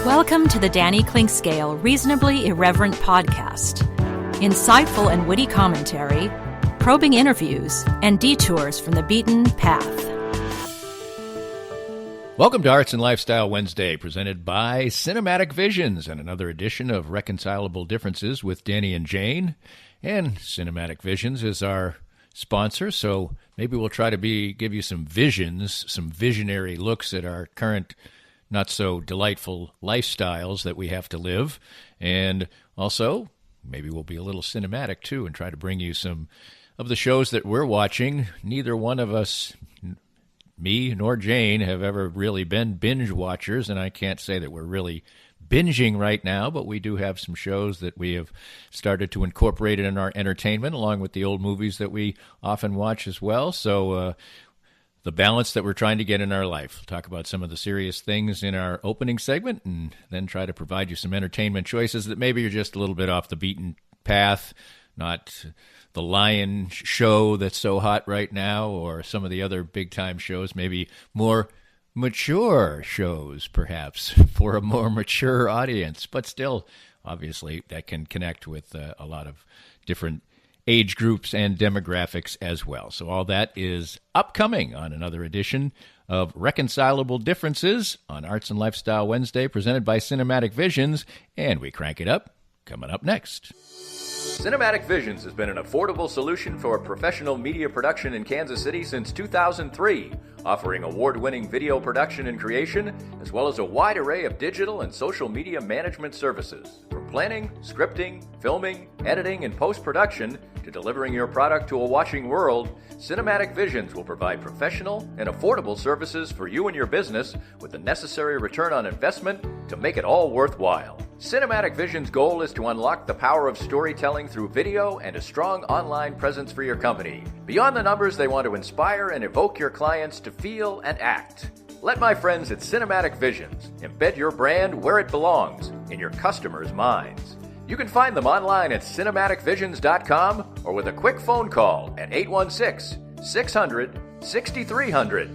Welcome to the Danny Clinkscale Reasonably Irreverent podcast. Insightful and witty commentary, probing interviews, and detours from the beaten path. Welcome to Arts and Lifestyle Wednesday, presented by Cinematic Visions, and another edition of Reconcilable Differences with Danny and Jane. And Cinematic Visions is our sponsor, so maybe we'll try to give you some visions, some visionary looks at our current not-so-delightful lifestyles that we have to live. And also, maybe we'll be a little cinematic, too, and try to bring you some of the shows that we're watching. Neither one of us, me nor Jane, have ever really been binge watchers, and I can't say that we're really binging right now, but we do have some shows that we have started to incorporate in our entertainment, along with the old movies that we often watch as well. So the balance that we're trying to get in our life. We'll talk about some of the serious things in our opening segment and then try to provide you some entertainment choices that maybe you're just a little bit off the beaten path, not the Lion show that's so hot right now or some of the other big-time shows, maybe more mature shows, perhaps, for a more mature audience. But still, obviously, that can connect with a lot of different age groups and demographics as well. So all that is upcoming on another edition of Reconcilable Differences on Arts and Lifestyle Wednesday, presented by Cinematic Visions, and we crank it up coming up next. Cinematic Visions has been an affordable solution for professional media production in Kansas City since 2003, offering award-winning video production and creation, as well as a wide array of digital and social media management services. From planning, scripting, filming, editing, and post-production, to delivering your product to a watching world, Cinematic Visions will provide professional and affordable services for you and your business with the necessary return on investment to make it all worthwhile. Cinematic Visions' goal is to unlock the power of storytelling through video and a strong online presence for your company. Beyond the numbers, they want to inspire and evoke your clients to feel and act. Let my friends at Cinematic Visions embed your brand where it belongs, in your customers' minds. You can find them online at cinematicvisions.com or with a quick phone call at 816-600-6300.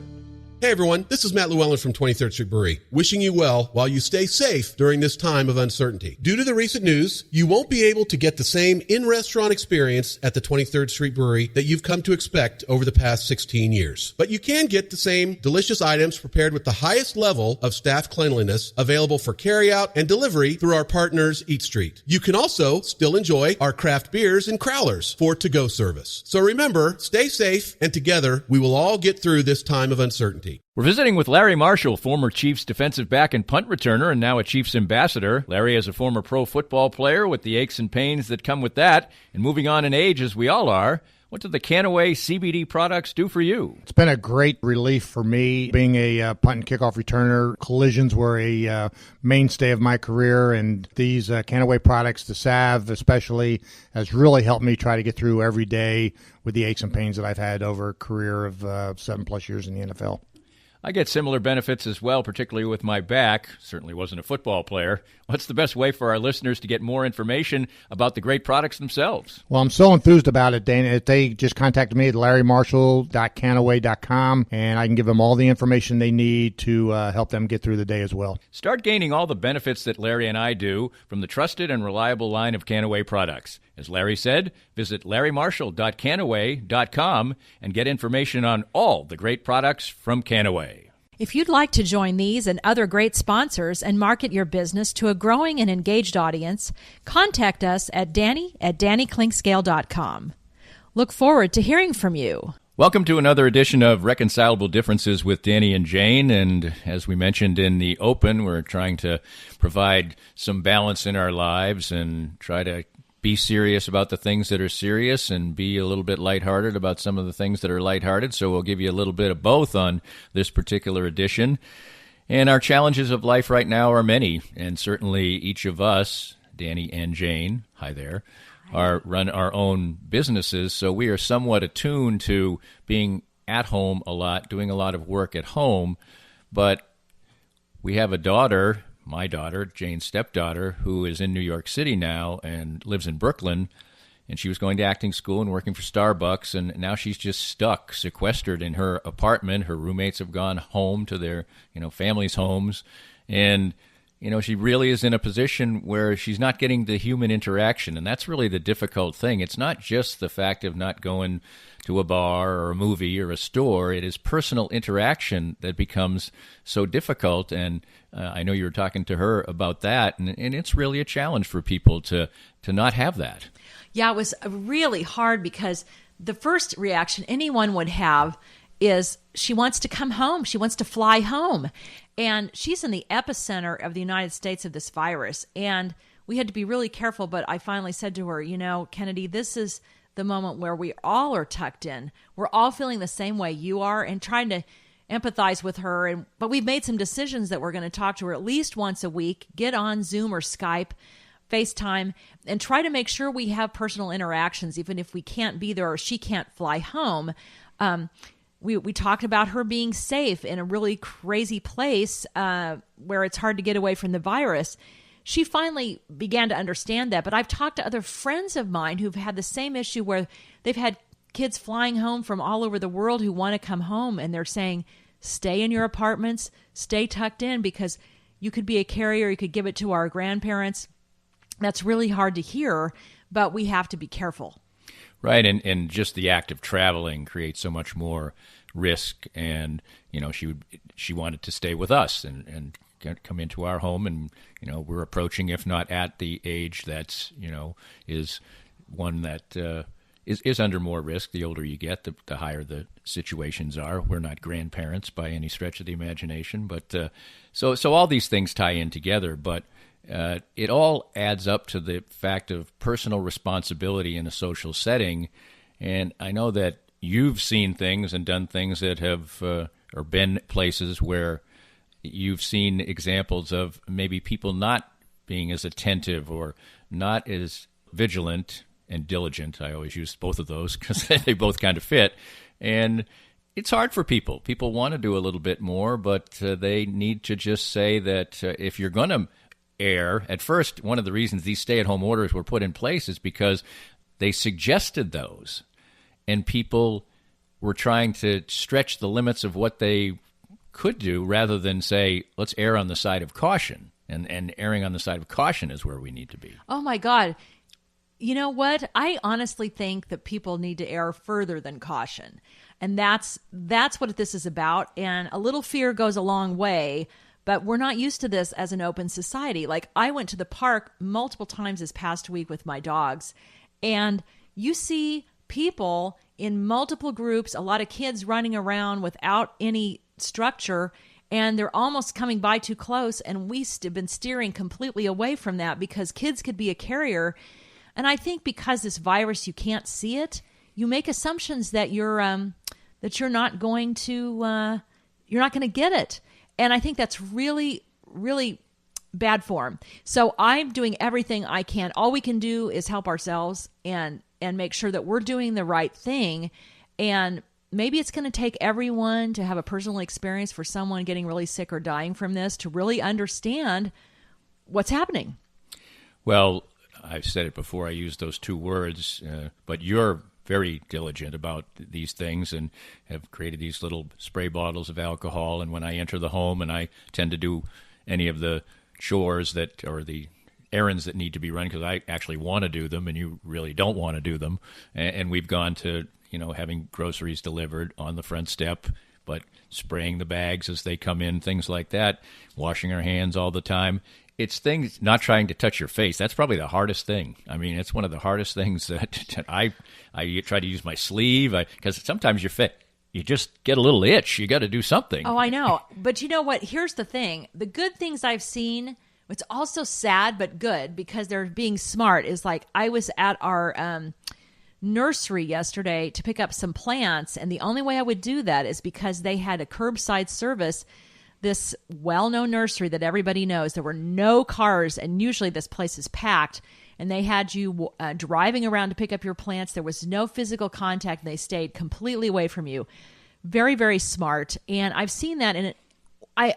Hey everyone, this is Matt Llewellyn from 23rd Street Brewery, wishing you well while you stay safe during this time of uncertainty. Due to the recent news, you won't be able to get the same in-restaurant experience at the 23rd Street Brewery that you've come to expect over the past 16 years. But you can get the same delicious items prepared with the highest level of staff cleanliness available for carryout and delivery through our partners Eat Street. You can also still enjoy our craft beers and crowlers for to-go service. So remember, stay safe, and together we will all get through this time of uncertainty. We're visiting with Larry Marshall, former Chiefs defensive back and punt returner and now a Chiefs ambassador. Larry is a former pro football player with the aches and pains that come with that, and moving on in age as we all are. What do the Canaway CBD products do for you? It's been a great relief for me. Being a punt and kickoff returner, collisions were a mainstay of my career, and these Canaway products, the salve especially, has really helped me try to get through every day with the aches and pains that I've had over a career of 7+ years in the NFL. I get similar benefits as well, particularly with my back. Certainly wasn't a football player. What's the best way for our listeners to get more information about the great products themselves? Well, I'm so enthused about it, Dana. They just contacted me at larrymarshall.canaway.com, and I can give them all the information they need to help them get through the day as well. Start gaining all the benefits that Larry and I do from the trusted and reliable line of Canaway products. As Larry said, visit larrymarshall.canaway.com and get information on all the great products from Canaway. If you'd like to join these and other great sponsors and market your business to a growing and engaged audience, contact us at danny@dannyclinkscale.com. Look forward to hearing from you. Welcome to another edition of Reconcilable Differences with Danny and Jane, and as we mentioned in the open, we're trying to provide some balance in our lives and try to be serious about the things that are serious and be a little bit lighthearted about some of the things that are lighthearted. So we'll give you a little bit of both on this particular edition. And our challenges of life right now are many, and certainly each of us, Danny and Jane, hi there, run our own businesses. So we are somewhat attuned to being at home a lot, doing a lot of work at home. But we have a daughter, my daughter, Jane's stepdaughter, who is in New York City now and lives in Brooklyn. and she was going to acting school and working for Starbucks, and now she's just stuck, sequestered in her apartment. Her roommates have gone home to their, families' homes, and she really is in a position where she's not getting the human interaction, and that's really the difficult thing. It's not just the fact of not going to a bar or a movie or a store. It is personal interaction that becomes so difficult, and I know you were talking to her about that, and it's really a challenge for people to not have that. Yeah, it was really hard because the first reaction anyone would have is she wants to come home. She wants to fly home. And she's in the epicenter of the United States of this virus. And we had to be really careful. But I finally said to her, Kennedy, this is the moment where we all are tucked in. We're all feeling the same way you are and trying to empathize with her. But we've made some decisions that we're going to talk to her at least once a week, get on Zoom or Skype, FaceTime, and try to make sure we have personal interactions, even if we can't be there or she can't fly home. We talked about her being safe in a really crazy place where it's hard to get away from the virus. She finally began to understand that, but I've talked to other friends of mine who've had the same issue where they've had kids flying home from all over the world who want to come home, and they're saying, stay in your apartments, stay tucked in, because you could be a carrier, you could give it to our grandparents. That's really hard to hear, but we have to be careful. Right, and just the act of traveling creates so much more risk, and she wanted to stay with us and come into our home, and we're approaching, if not at the age that's is one that is under more risk. The older you get, the higher the situations are. We're not grandparents by any stretch of the imagination, but so all these things tie in together, but it all adds up to the fact of personal responsibility in a social setting. And I know that you've seen things and done things that have or been places where you've seen examples of maybe people not being as attentive or not as vigilant and diligent. I always use both of those because they both kind of fit. And it's hard for people. People want to do a little bit more, but they need to just say that if you're going to err, at first, one of the reasons these stay-at-home orders were put in place is because they suggested those, and people were trying to stretch the limits of what they could do rather than say, let's err on the side of caution. And erring on the side of caution is where we need to be. Oh, my God. You know what? I honestly think that people need to err further than caution. And that's what this is about. And a little fear goes a long way. But we're not used to this as an open society. Like, I went to the park multiple times this past week with my dogs, and you see people in multiple groups, a lot of kids running around without any structure, and they're almost coming by too close, and we've been steering completely away from that because kids could be a carrier. And I think because this virus, you can't see it, you make assumptions that you're not going to get it. And I think that's really, really bad form. So I'm doing everything I can. All we can do is help ourselves and make sure that we're doing the right thing. And maybe it's going to take everyone to have a personal experience for someone getting really sick or dying from this to really understand what's happening. Well, I've said it before. I use those two words, but you're very diligent about these things and have created these little spray bottles of alcohol. And when I enter the home and I tend to do any of the chores or the errands that need to be run because I actually want to do them and you really don't want to do them. And we've gone to, having groceries delivered on the front step, but spraying the bags as they come in, things like that, washing our hands all the time. It's things, not trying to touch your face. That's probably the hardest thing. I mean, it's one of the hardest things that I try to use my sleeve because sometimes you just get a little itch. You got to do something. Oh, I know. But you know what? Here's the thing. The good things I've seen, it's also sad but good because they're being smart, is like I was at our nursery yesterday to pick up some plants, and the only way I would do that is because they had a curbside service. This well-known nursery that everybody knows, there were no cars, and usually this place is packed, and they had you driving around to pick up your plants. There was no physical contact, and they stayed completely away from you. Very, very smart, and I've seen that, and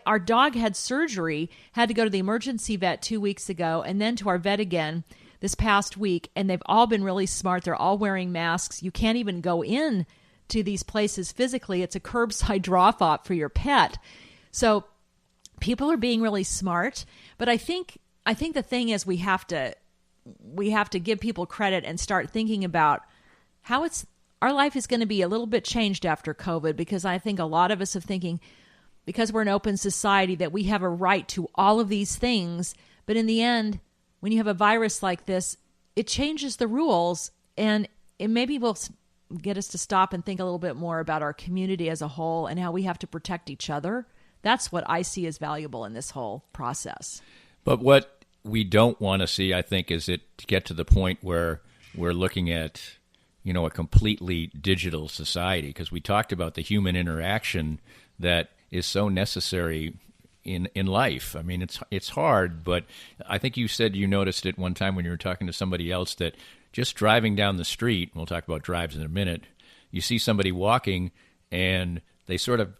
our dog had surgery, had to go to the emergency vet 2 weeks ago, and then to our vet again this past week, and they've all been really smart. They're all wearing masks. You can't even go in to these places physically. It's a curbside drop-off for your pet. So people are being really smart. But I think the thing is we have to give people credit and start thinking about how our life is going to be a little bit changed after COVID, because I think a lot of us are thinking, because we're an open society, that we have a right to all of these things. But in the end, when you have a virus like this, it changes the rules, and it maybe will get us to stop and think a little bit more about our community as a whole and how we have to protect each other. That's what I see as valuable in this whole process. But what we don't want to see, I think, is it to get to the point where we're looking at, a completely digital society, because we talked about the human interaction that is so necessary in life. I mean, it's hard, but I think you said you noticed it one time when you were talking to somebody else, that just driving down the street, we'll talk about drives in a minute, you see somebody walking and they sort of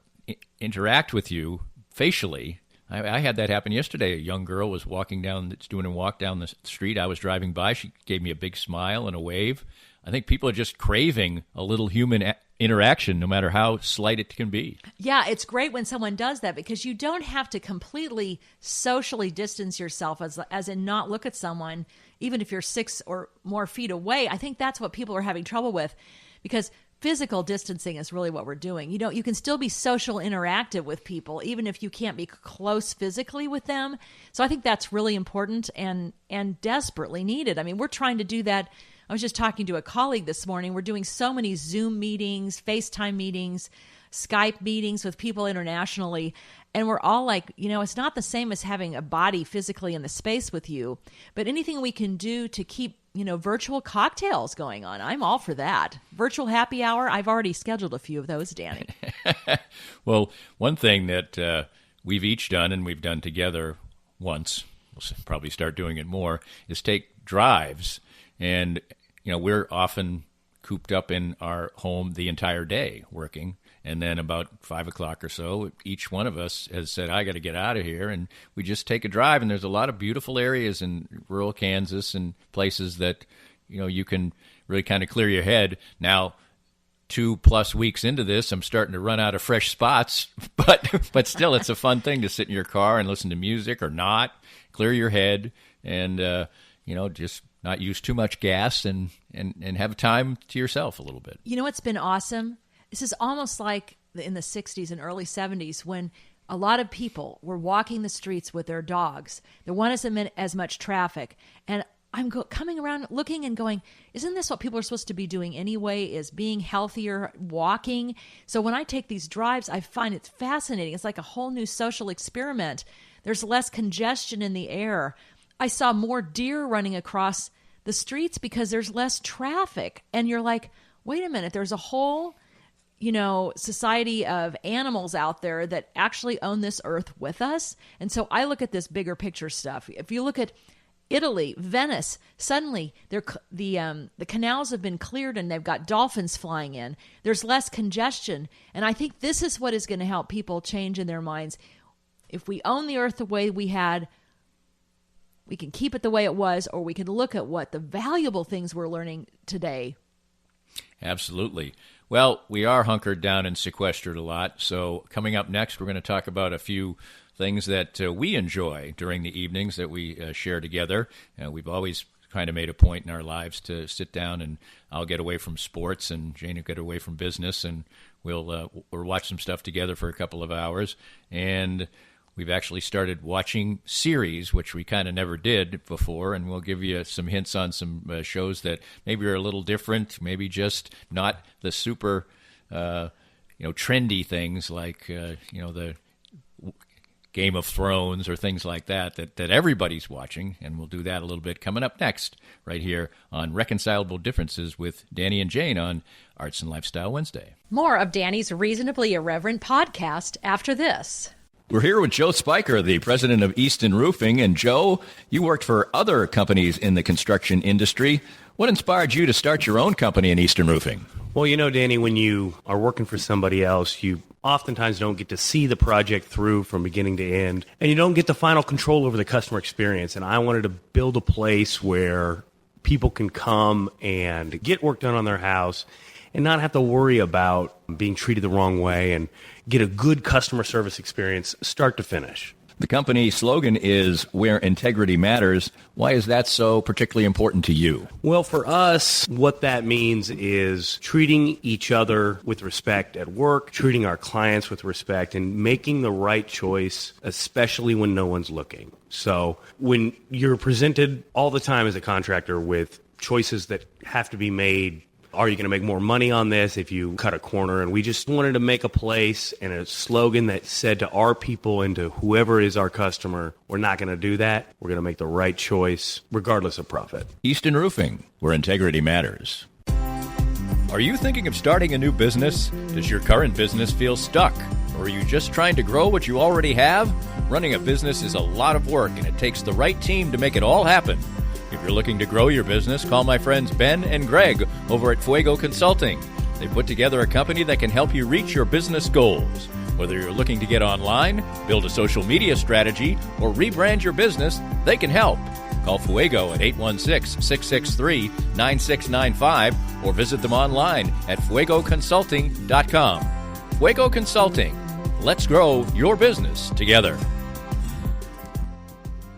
interact with you facially. I had that happen yesterday. A young girl was doing a walk down the street. I was driving by. She gave me a big smile and a wave. I think people are just craving a little human interaction, no matter how slight it can be. Yeah, it's great when someone does that, because you don't have to completely socially distance yourself as in not look at someone, even if you're 6 or more feet away. I think that's what people are having trouble with, because physical distancing is really what we're doing. You can still be social interactive with people, even if you can't be close physically with them. So I think that's really important and desperately needed. I mean, we're trying to do that. I was just talking to a colleague this morning. We're doing so many Zoom meetings, FaceTime meetings, Skype meetings with people internationally. And we're all like, it's not the same as having a body physically in the space with you, but anything we can do to keep, virtual cocktails going on, I'm all for that. Virtual happy hour, I've already scheduled a few of those, Danny. Well, one thing that we've each done, and we've done together once, we'll probably start doing it more, is take drives. And, we're often cooped up in our home the entire day working. And then about 5 o'clock or so, each one of us has said, I got to get out of here. And we just take a drive. And there's a lot of beautiful areas in rural Kansas and places that, you can really kind of clear your head. Now, 2+ weeks into this, I'm starting to run out of fresh spots. But still, it's a fun thing to sit in your car and listen to music or not, clear your head, and, just not use too much gas and have time to yourself a little bit. What's been awesome? This is almost like in the 60s and early 70s when a lot of people were walking the streets with their dogs. There wasn't as much traffic. And I'm coming around looking and going, isn't this what people are supposed to be doing anyway, is being healthier, walking? So when I take these drives, I find it's fascinating. It's like a whole new social experiment. There's less congestion in the air. I saw more deer running across the streets because there's less traffic. And you're like, wait a minute, there's a whole, society of animals out there that actually own this earth with us. And so I look at this bigger picture stuff. If you look at Italy, Venice, suddenly the canals have been cleared and they've got dolphins flying in. There's less congestion. And I think this is what is going to help people change in their minds. If we own the earth the way we had, we can keep it the way it was, or we can look at what the valuable things we're learning today. Absolutely. Well, we are hunkered down and sequestered a lot. So coming up next, we're going to talk about a few things that we enjoy during the evenings that we share together. We've always kind of made a point in our lives to sit down, and I'll get away from sports and Jane will get away from business, and we'll watch some stuff together for a couple of hours. And we've actually started watching series, which we kind of never did before, and we'll give you some hints on some shows that maybe are a little different, maybe just not the super, trendy things like, the Game of Thrones or things like that everybody's watching, and we'll do that a little bit coming up next right here on Reconcilable Differences with Danny and Jane on Arts and Lifestyle Wednesday. More of Danny's Reasonably Irreverent podcast after this. We're here with Joe Spiker, the president of Easton Roofing. And Joe, you worked for other companies in the construction industry. What inspired you to start your own company in Easton Roofing? Well, Danny, when you are working for somebody else, you oftentimes don't get to see the project through from beginning to end, and you don't get the final control over the customer experience. And I wanted to build a place where people can come and get work done on their house and not have to worry about being treated the wrong way and get a good customer service experience start to finish. The company slogan is "Where Integrity Matters." Why is that so particularly important to you? Well, for us, what that means is treating each other with respect at work, treating our clients with respect, and making the right choice, especially when no one's looking. So when you're presented all the time as a contractor with choices that have to be made, are you going to make more money on this if you cut a corner? And we just wanted to make a place and a slogan that said to our people and to whoever is our customer, we're not going to do that. We're going to make the right choice regardless of profit. Easton Roofing, where integrity matters. Are you thinking of starting a new business? Does your current business feel stuck? Or are you just trying to grow what you already have? Running a business is a lot of work, and it takes the right team to make it all happen. If you're looking to grow your business, call my friends Ben and Greg over at Fuego Consulting. They put together a company that can help you reach your business goals. Whether you're looking to get online, build a social media strategy, or rebrand your business, they can help. Call Fuego at 816-663-9695 or visit them online at fuegoconsulting.com. Fuego Consulting. Let's grow your business together.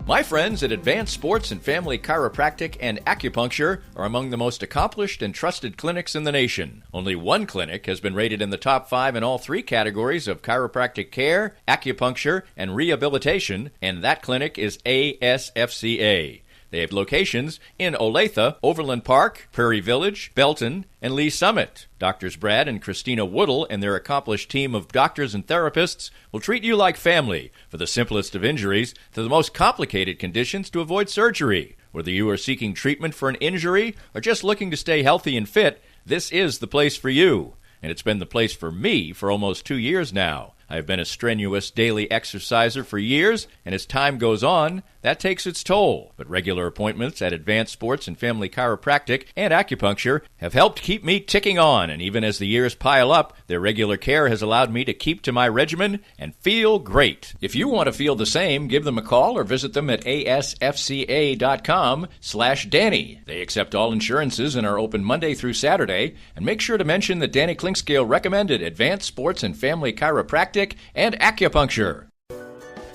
My friends at Advanced Sports and Family Chiropractic and Acupuncture are among the most accomplished and trusted clinics in the nation. Only one clinic has been rated in the top 5 in all 3 categories of chiropractic care, acupuncture, and rehabilitation, and that clinic is ASFCA. They have locations in Olathe, Overland Park, Prairie Village, Belton, and Lee Summit. Doctors Brad and Christina Woodle and their accomplished team of doctors and therapists will treat you like family, for the simplest of injuries to the most complicated conditions to avoid surgery. Whether you are seeking treatment for an injury or just looking to stay healthy and fit, this is the place for you. And it's been the place for me for almost 2 years now. I've been a strenuous daily exerciser for years, and as time goes on, that takes its toll. But regular appointments at Advanced Sports and Family Chiropractic and Acupuncture have helped keep me ticking on, and even as the years pile up, their regular care has allowed me to keep to my regimen and feel great. If you want to feel the same, give them a call or visit them at asfca.com/Danny. They accept all insurances and are open Monday through Saturday, and make sure to mention that Danny Clinkscale recommended Advanced Sports and Family Chiropractic and Acupuncture.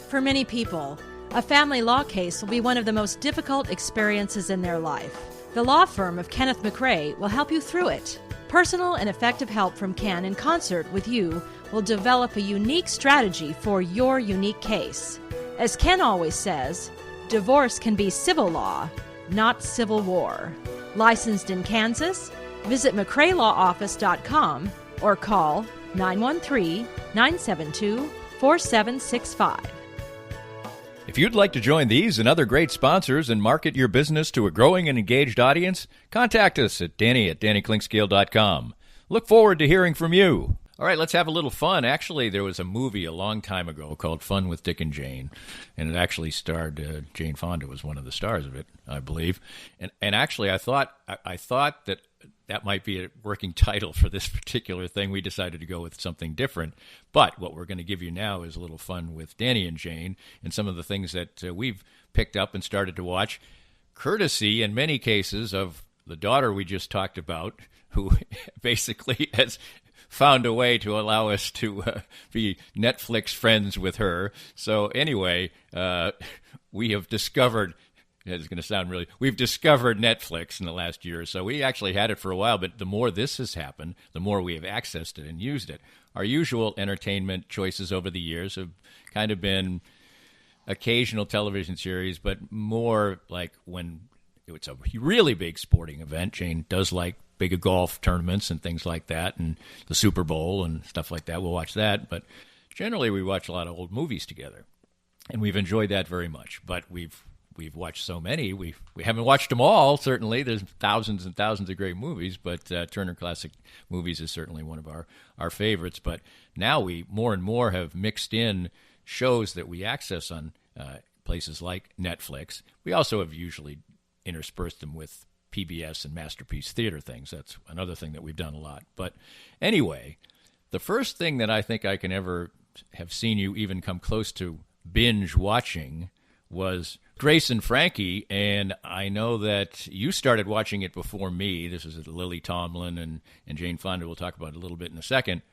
For many people, a family law case will be one of the most difficult experiences in their life. The law firm of Kenneth McRae will help you through it. Personal and effective help from Ken in concert with you will develop a unique strategy for your unique case. As Ken always says, divorce can be civil law, not civil war. Licensed in Kansas? Visit McRaeLawOffice.com or call 913-972-4765. If you'd like to join these and other great sponsors and market your business to a growing and engaged audience, contact us at Danny@DannyClinkscale.com. Look forward to hearing from you. All right, let's have a little fun. Actually, there was a movie a long time ago called Fun with Dick and Jane, and it actually starred Jane Fonda was one of the stars of it, I believe. And actually, I thought that might be a working title for this particular thing. We decided to go with something different. But what we're going to give you now is a little fun with Danny and Jane and some of the things that we've picked up and started to watch, courtesy in many cases of the daughter we just talked about, who basically has found a way to allow us to be Netflix friends with her. So anyway, we have discovered... It's going to sound we've discovered Netflix in the last year or so. We actually had it for a while, but the more this has happened, the more we have accessed it and used it. Our usual entertainment choices over the years have kind of been occasional television series, but more like when it's a really big sporting event. Jane does like big golf tournaments and things like that, and the Super Bowl and stuff like that. We'll watch that, but generally we watch a lot of old movies together, and we've enjoyed that very much. But we've watched so many. We haven't watched them all, certainly. There's thousands and thousands of great movies, but Turner Classic Movies is certainly one of our favorites. But now we more and more have mixed in shows that we access on places like Netflix. We also have usually interspersed them with PBS and Masterpiece Theater things. That's another thing that we've done a lot. But anyway, the first thing that I think I can ever have seen you even come close to binge watching was Grace and Frankie, and I know that you started watching it before me. This is Lily Tomlin and Jane Fonda. We'll talk about it a little bit in a second.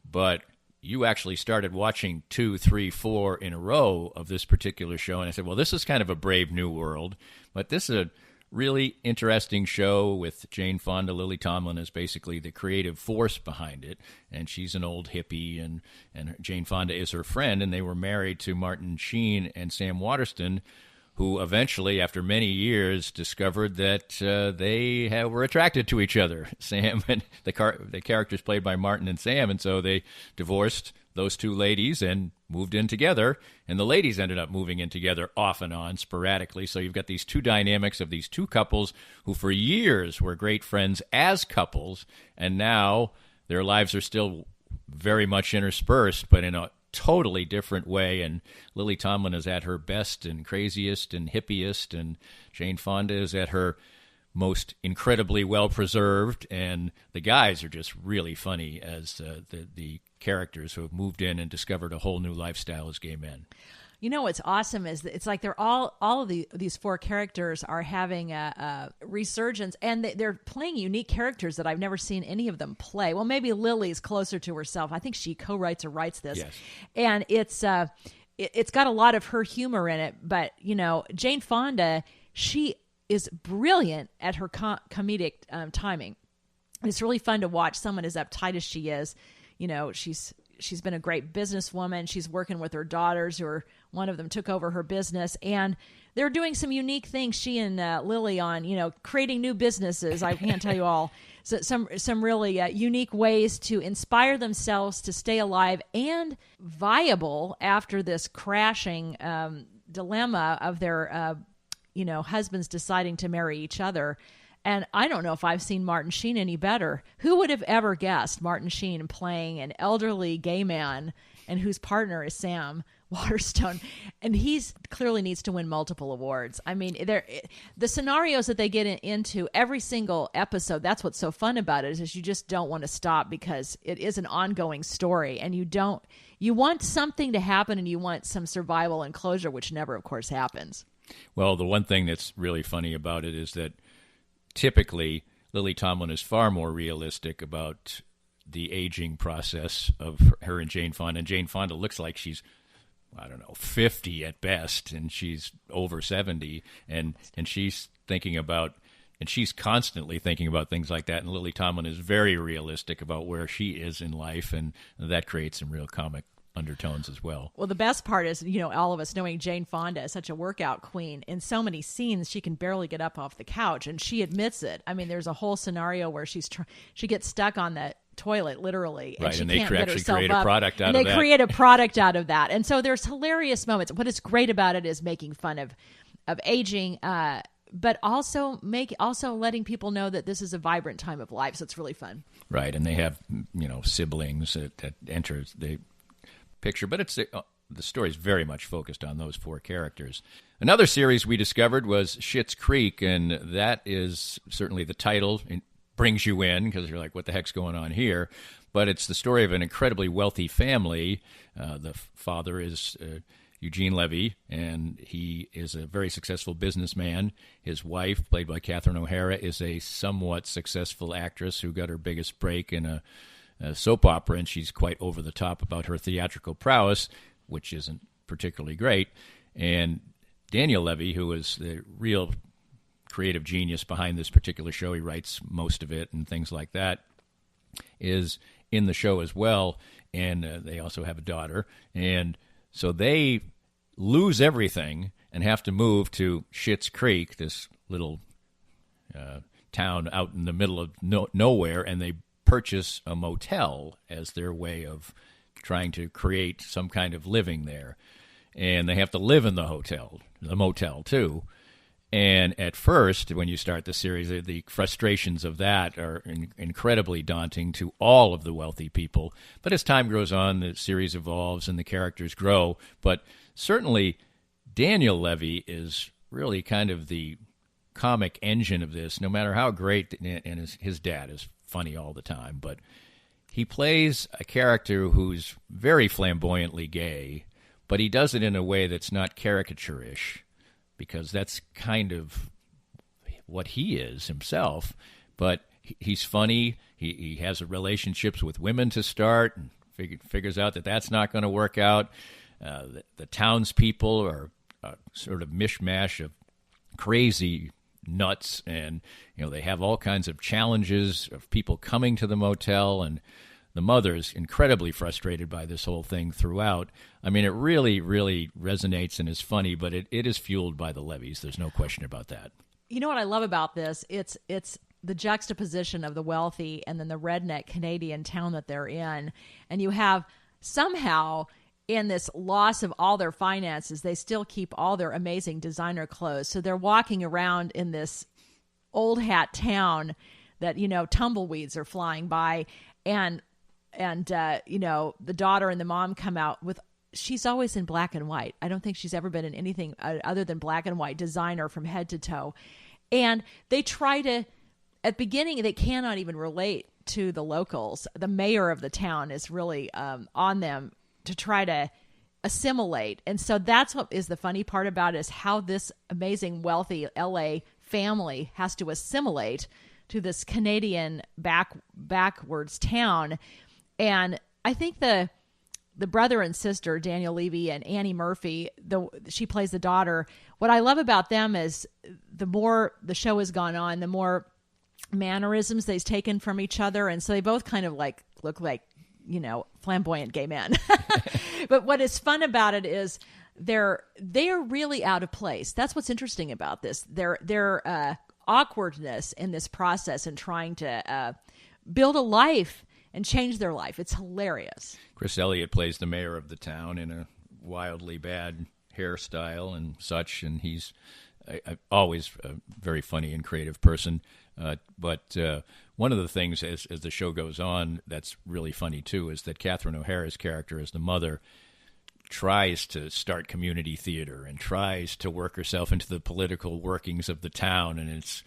But you actually started watching 2, 3, 4 in a row of this particular show, and I said, well, this is kind of a brave new world, but this is a really interesting show with Jane Fonda. Lily Tomlin is basically the creative force behind it, and she's an old hippie, and Jane Fonda is her friend, and they were married to Martin Sheen and Sam Waterston, who eventually, after many years, discovered that they were attracted to each other. Sam and the characters played by Martin and Sam, and so they divorced those two ladies and moved in together, and the ladies ended up moving in together off and on, sporadically. So you've got these two dynamics of these two couples who for years were great friends as couples, and now their lives are still very much interspersed, but in a totally different way. And Lily Tomlin is at her best and craziest and hippiest, and Jane Fonda is at her most incredibly well-preserved, and the guys are just really funny as the characters who have moved in and discovered a whole new lifestyle as gay men. You know what's awesome is that it's like they're all of these four characters are having a resurgence, and they're playing unique characters that I've never seen any of them play. Well, maybe Lily's closer to herself. I think she co-writes or writes this, yes. And it's got a lot of her humor in it. But Jane Fonda, she is brilliant at her comedic timing. It's really fun to watch someone as uptight as she is. She's been a great businesswoman. She's working with her daughters, one of them took over her business, and they're doing some unique things. She and Lily on, creating new businesses. I can't tell you all. So some really unique ways to inspire themselves to stay alive and viable after this crashing dilemma of their husbands deciding to marry each other. And I don't know if I've seen Martin Sheen any better. Who would have ever guessed Martin Sheen playing an elderly gay man and whose partner is Sam Waterston? And he's clearly needs to win multiple awards. I mean, the scenarios that they get into every single episode, that's what's so fun about it, is you just don't want to stop because it is an ongoing story. And you want something to happen, and you want some survival and closure, which never, of course, happens. Well, the one thing that's really funny about it is that typically, Lily Tomlin is far more realistic about the aging process of her and Jane Fonda. And Jane Fonda looks like she's, 50 at best, and she's over 70, and she's thinking about, and she's constantly thinking about things like that. And Lily Tomlin is very realistic about where she is in life, and that creates some real comic undertones as well. Well, the best part is, all of us knowing Jane Fonda is such a workout queen. In so many scenes, she can barely get up off the couch, and she admits it. I mean, there's a whole scenario where she gets stuck on the toilet, literally, and right, she and can't they get actually herself create up. A product out and of they that. create a product out of that. And so there's hilarious moments. What is great about it is making fun of aging, but also letting people know that this is a vibrant time of life. So it's really fun. Right, and they have siblings that enter the picture, but it's the story is very much focused on those four characters. Another series we discovered was Schitt's Creek, and that is certainly the title. It brings you in because you're like, what the heck's going on here? But it's the story of an incredibly wealthy family. The father is Eugene Levy, and he is a very successful businessman. His wife, played by Catherine O'Hara, is a somewhat successful actress who got her biggest break in a soap opera, and she's quite over the top about her theatrical prowess, which isn't particularly great. And Daniel Levy, who is the real creative genius behind this particular show, he writes most of it and things like that, is in the show as well. And they also have a daughter. And so they lose everything and have to move to Schitt's Creek, this little town out in the middle of nowhere, and they purchase a motel as their way of trying to create some kind of living there. And they have to live in the motel too. And at first, when you start the series, the frustrations of that are incredibly daunting to all of the wealthy people. But as time goes on, the series evolves and the characters grow. But certainly, Daniel Levy is really kind of the comic engine of this, no matter how great, and his dad is funny all the time, but he plays a character who's very flamboyantly gay, but he does it in a way that's not caricature-ish. because that's kind of what he is himself. But he's funny. He has relationships with women to start, and figures out that that's not going to work out. The townspeople are a sort of mishmash of crazy nuts, and they have all kinds of challenges of people coming to the motel, and the mother's incredibly frustrated by this whole thing throughout. I mean, it really, really resonates and is funny, but it is fueled by the levees. There's no question about that. You know what I love about this? It's the juxtaposition of the wealthy and then the redneck Canadian town that they're in. And you have somehow, in this loss of all their finances, they still keep all their amazing designer clothes. So they're walking around in this old hat town that, tumbleweeds are flying by. And the daughter and the mom come out with, she's always in black and white. I don't think she's ever been in anything other than black and white designer from head to toe. And they try to, at the beginning, they cannot even relate to the locals. The mayor of the town is really on them to try to assimilate. And so that's what is the funny part about it, is how this amazing, wealthy LA family has to assimilate to this Canadian backwards town. And I think the brother and sister, Daniel Levy and Annie Murphy, she plays the daughter. What I love about them is the more the show has gone on, the more mannerisms they've taken from each other. And so they both kind of look like, flamboyant gay men. But what is fun about it is they're really out of place. That's what's interesting about this. Their awkwardness in this process and trying to build a life and change their life. It's hilarious. Chris Elliott plays the mayor of the town in a wildly bad hairstyle and such, and he's always a very funny and creative person. But one of the things as the show goes on that's really funny, too, is that Catherine O'Hara's character as the mother tries to start community theater and tries to work herself into the political workings of the town, and it's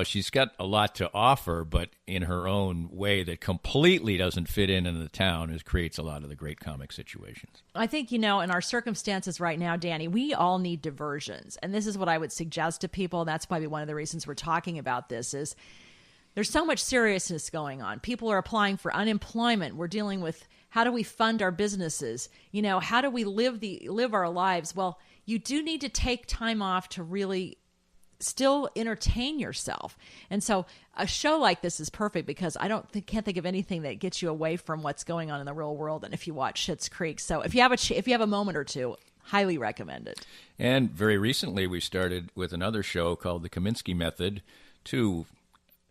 she's got a lot to offer, but in her own way that completely doesn't fit in the town. It creates a lot of the great comic situations. I think, in our circumstances right now, Danny, we all need diversions. And this is what I would suggest to people. That's probably one of the reasons we're talking about this is there's so much seriousness going on. People are applying for unemployment. We're dealing with how do we fund our businesses? How do we live our lives? Well, you do need to take time off to really still entertain yourself. And so a show like this is perfect because I can't think of anything that gets you away from what's going on in the real world. And if you watch Schitt's Creek, so if you have a moment or two, highly recommend it. And very recently we started with another show called The Kaminsky Method. Two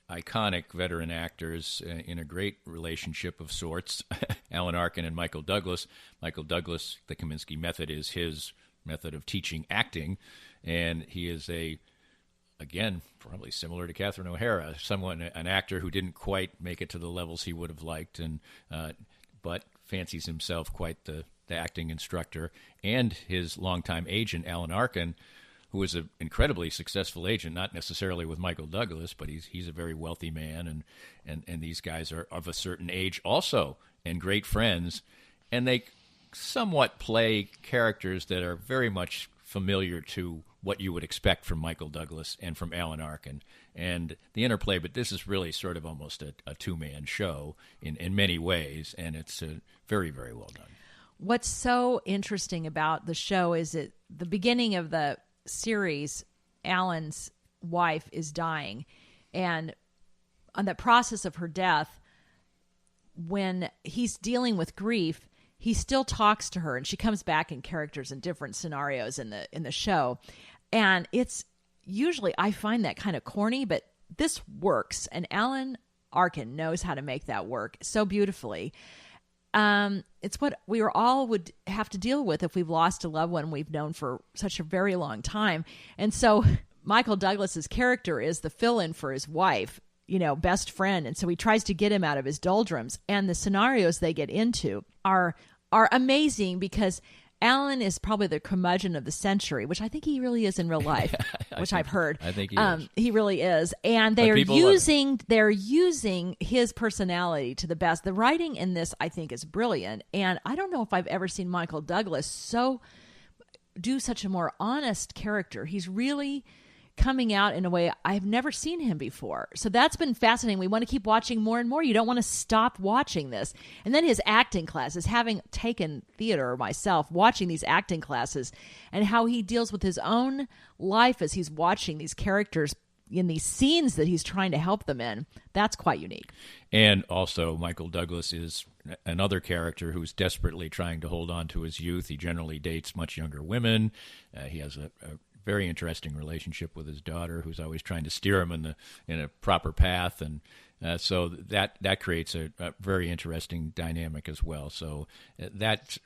iconic veteran actors in a great relationship of sorts, Alan Arkin and Michael Douglas. Michael Douglas, The Kaminsky Method is his method of teaching acting, and he is again, probably similar to Catherine O'Hara, an actor who didn't quite make it to the levels he would have liked, and but fancies himself quite the acting instructor. And his longtime agent, Alan Arkin, who is an incredibly successful agent, not necessarily with Michael Douglas, but he's a very wealthy man, and these guys are of a certain age also, and great friends, and they somewhat play characters that are very much familiar to what you would expect from Michael Douglas and from Alan Arkin, and the interplay. But this is really sort of almost a two-man show in many ways, and it's very, very well done. What's so interesting about the show is at the beginning of the series, Alan's wife is dying, and on the process of her death, when he's dealing with grief, he still talks to her, and she comes back in characters in different scenarios in the show. And it's usually, I find that kind of corny, but this works. And Alan Arkin knows how to make that work so beautifully. It's what we all would have to deal with if we've lost a loved one we've known for such a very long time. And so Michael Douglas's character is the fill-in for his wife, best friend. And so he tries to get him out of his doldrums. And the scenarios they get into are amazing because Alan is probably the curmudgeon of the century, which I think he really is in real life, I've heard. I think he is. He really is. And they're using his personality to the best. The writing in this, I think, is brilliant. And I don't know if I've ever seen Michael Douglas so do such a more honest character. He's really coming out in a way I've never seen him before. So that's been fascinating. We want to keep watching more and more. You don't want to stop watching this. And then his acting classes, having taken theater myself, watching these acting classes and how he deals with his own life as he's watching these characters in these scenes that he's trying to help them in, that's quite unique. And also, Michael Douglas is another character who's desperately trying to hold on to his youth. He generally dates much younger women. He has a very interesting relationship with his daughter, who's always trying to steer him in a proper path, and so that creates a very interesting dynamic as well. So that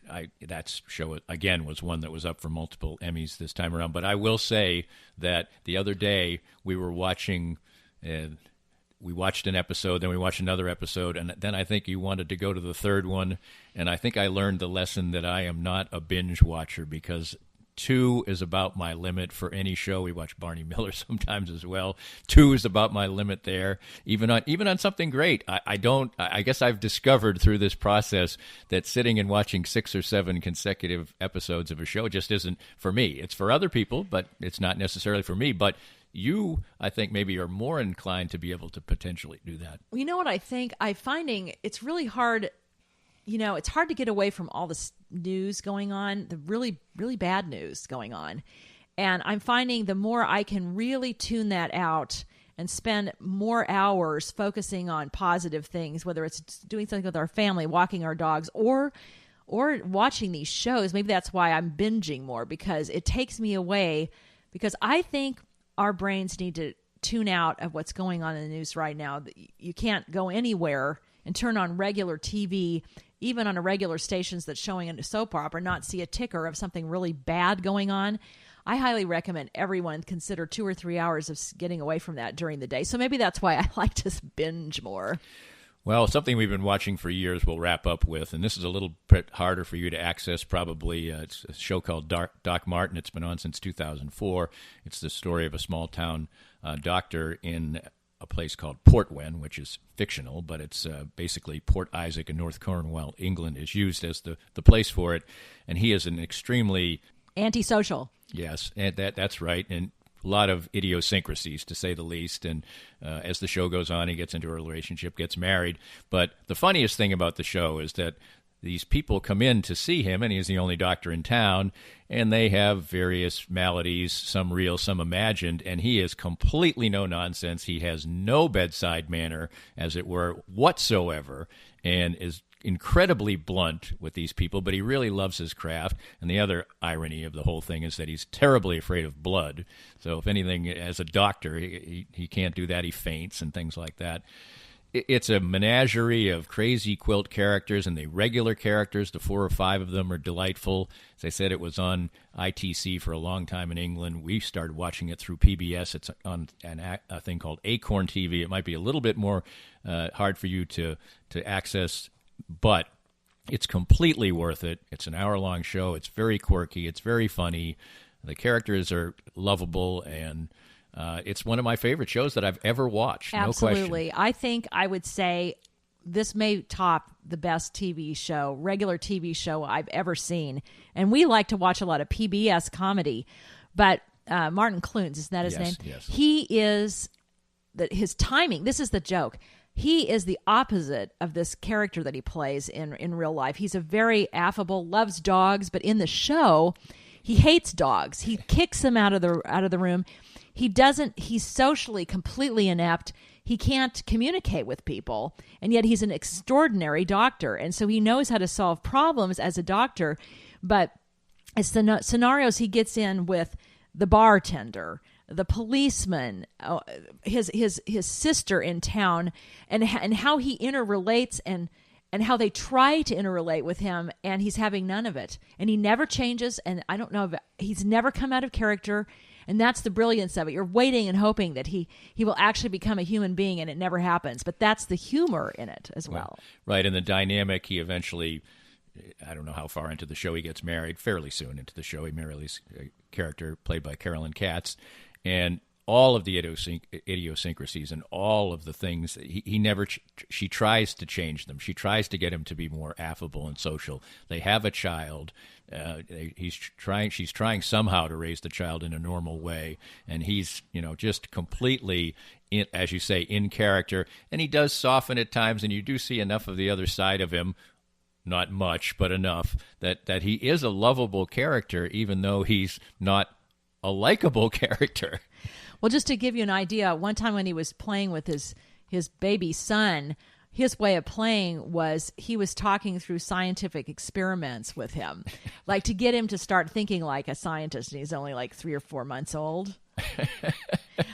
show again was one that was up for multiple Emmys this time around. But I will say that the other day we were watching. We watched an episode, then we watched another episode, and then I think you wanted to go to the third one, and I think I learned the lesson that I am not a binge watcher, because 2 is about my limit for any show. We watch Barney Miller sometimes as well. 2 is about my limit there. Even on something great, I guess I've discovered through this process that sitting and watching 6 or 7 consecutive episodes of a show just isn't for me. It's for other people, but it's not necessarily for me. But you, I think, maybe are more inclined to be able to potentially do that. You know what I think? I'm finding it's really hard. It's hard to get away from all this news going on, the really, really bad news going on. And I'm finding the more I can really tune that out and spend more hours focusing on positive things, whether it's doing something with our family, walking our dogs, or watching these shows. Maybe that's why I'm binging more, because it takes me away, because I think our brains need to tune out of what's going on in the news right now. You can't go anywhere and turn on regular TV, even on a regular stations that's showing a soap opera, not see a ticker of something really bad going on. I highly recommend everyone consider 2 or 3 hours of getting away from that during the day. So maybe that's why I like to binge more. Well, something we've been watching for years we'll wrap up with, and this is a little bit harder for you to access probably. It's a show called Doc Martin. It's been on since 2004. It's the story of a small-town doctor in a place called Portwen, which is fictional, but it's basically Port Isaac in North Cornwall, England, is used as the place for it. And he is an extremely... antisocial. Yes, and that's right. And a lot of idiosyncrasies, to say the least. And as the show goes on, he gets into a relationship, gets married. But the funniest thing about the show is that these people come in to see him, and he's the only doctor in town, and they have various maladies, some real, some imagined, and he is completely no nonsense. He has no bedside manner, as it were, whatsoever, and is incredibly blunt with these people, but he really loves his craft. And the other irony of the whole thing is that he's terribly afraid of blood. So if anything, as a doctor, he can't do that. He faints and things like that. It's a menagerie of crazy quilt characters, and the regular characters, the 4 or 5 of them, are delightful. As I said, it was on ITC for a long time in England. We started watching it through PBS. It's on a thing called Acorn TV. It might be a little bit more hard for you to access, but it's completely worth it. It's an hour-long show. It's very quirky. It's very funny. The characters are lovable, and it's one of my favorite shows that I've ever watched. Absolutely. No question. I think I would say this may top the best TV show, regular TV show I've ever seen. And we like to watch a lot of PBS comedy, but Martin Clunes, isn't that his name? Yes. He is, his timing, this is the joke. He is the opposite of this character that he plays in real life. He's a very affable, loves dogs, but in the show, he hates dogs. He kicks them out of the room. He's socially completely inept. He can't communicate with people, and yet he's an extraordinary doctor. And so he knows how to solve problems as a doctor, but it's the scenarios he gets in with the bartender, the policeman, his sister in town, and how he interrelates and how they try to interrelate with him, and he's having none of it. And he never changes, and I don't know, he's never come out of character. And that's the brilliance of it. You're waiting and hoping that he will actually become a human being, and it never happens. But that's the humor in it as well. Right, and the dynamic, he eventually, I don't know how far into the show he gets married, fairly soon into the show. He marries a character played by Carolyn Katz. And all of the idiosyncrasies and all of the things. She tries to change them. She tries to get him to be more affable and social. They have a child. She's trying somehow to raise the child in a normal way, and he's, just completely, as you say, in character. And he does soften at times, and you do see enough of the other side of him. Not much, but enough that he is a lovable character, even though he's not a likable character. Well, just to give you an idea, one time when he was playing with his baby son, his way of playing was he was talking through scientific experiments with him, like to get him to start thinking like a scientist, and he's only like 3 or 4 months old.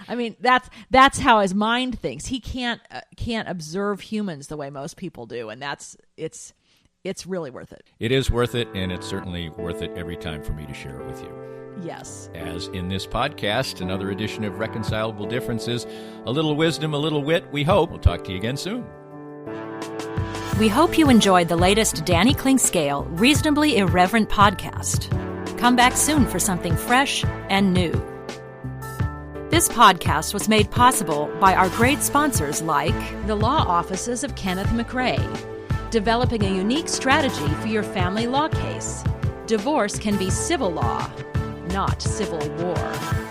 I mean, that's how his mind thinks. He can't observe humans the way most people do, and it's really worth it. It is worth it, and it's certainly worth it every time for me to share it with you. Yes. As in this podcast, another edition of Reconcilable Differences, a little wisdom, a little wit, we hope. We'll talk to you again soon. We hope you enjoyed the latest Danny Klingscale Reasonably Irreverent podcast. Come back soon for something fresh and new. This podcast was made possible by our great sponsors like the law offices of Kenneth McRae, developing a unique strategy for your family law case. Divorce can be civil law, not civil war.